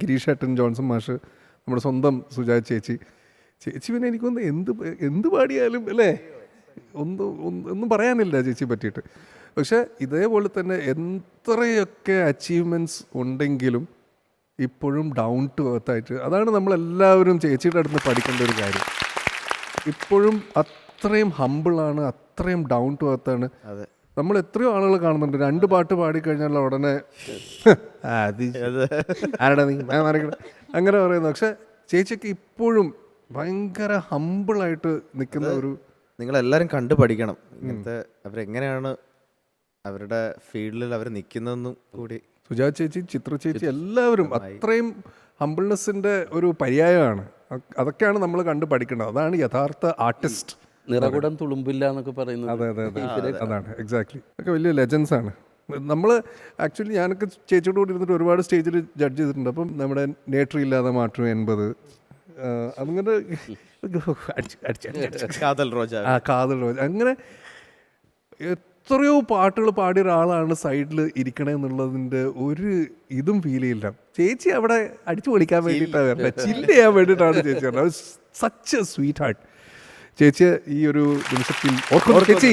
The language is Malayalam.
ഗിരീഷ് ഏട്ടൻ, ജോൺസൺ മാഷ്, നമ്മുടെ സ്വന്തം സുജാത ചേച്ചി. ചേച്ചി പിന്നെ എനിക്കൊന്ന് എന്ത് പാടിയാലും അല്ലേ, ഒന്നും പറയാനില്ല ചേച്ചിയെ പറ്റിയിട്ട്. പക്ഷേ ഇതേപോലെ തന്നെ എത്രയൊക്കെ അച്ചീവ്മെൻറ്റ്സ് ഉണ്ടെങ്കിലും ഇപ്പോഴും ഡൗൺ ടു എർത്ത് ആയിട്ട്, അതാണ് നമ്മളെല്ലാവരും ചേച്ചിയുടെ അടുത്ത് പഠിക്കേണ്ട ഒരു കാര്യം. ഇപ്പോഴും അത്രയും ഹമ്പിളാണ്, അത്രയും ഡൗൺ ടു എർത്താണ്. നമ്മൾ എത്രയോ ആളുകൾ കാണുന്നുണ്ട് 2 പാട്ട് പാടിക്കഴിഞ്ഞാൽ ഉടനെ ആരടാ നീ അങ്ങനെ പറയുന്നു. പക്ഷെ ചേച്ചിക്ക് ഇപ്പോഴും ഭയങ്കര ഹമ്പിളായിട്ട് നിൽക്കുന്ന ഒരു, നിങ്ങളെല്ലാവരും കണ്ടു പഠിക്കണം ഇങ്ങനത്തെ അവരെങ്ങനെയാണ് അവരുടെ ഫീൽഡിൽ അവർ നിൽക്കുന്നതെന്നും കൂടി. സുജാത ചേച്ചി, ചിത്ര ചേച്ചി, എല്ലാവരും അത്രയും ഹമ്പിൾനെസ്സിൻ്റെ ഒരു പര്യായമാണ്. അതൊക്കെയാണ് നമ്മൾ കണ്ടു പഠിക്കേണ്ടത്. അതാണ് യഥാർത്ഥ ആർട്ടിസ്റ്റ്. നിറകുടം തുളുമ്പില്ല എന്നൊക്കെ പറയുന്നത്. അതെ, അതാണ് എക്സാക്ട്ലി. ഒക്കെ വലിയ ലെജൻസ് ആണ്. നമ്മൾ ആക്ച്വലി ഞാനൊക്കെ ചേച്ചിയോട് കൂടി ഇരുന്നിട്ട് ഒരുപാട് സ്റ്റേജിൽ ജഡ്ജ് ചെയ്തിട്ടുണ്ട്. അപ്പം നമ്മുടെ നേട്രി ഇല്ലാതെ മാറ്റും 80 അങ്ങനെ കാതൽ റോജ, അങ്ങനെ എത്രയോ പാട്ടുകൾ പാടിയ ഒരാളാണ് സൈഡിൽ ഇരിക്കണേ എന്നുള്ളതിൻ്റെ ഒരു ഇതും ഫീൽ ചെയ്യില്ല. ചേച്ചി അവിടെ അടിച്ചു പൊളിക്കാൻ വേണ്ടിയിട്ടാണ് വരേണ്ടത്, ചില്ല് ചെയ്യാൻ വേണ്ടിയിട്ടാണ് ചേച്ചി വരേണ്ടത്. Such A sweet heart. ചേച്ചിയെ ഈ ഒരു നിമിഷത്തിൽ ചേച്ചി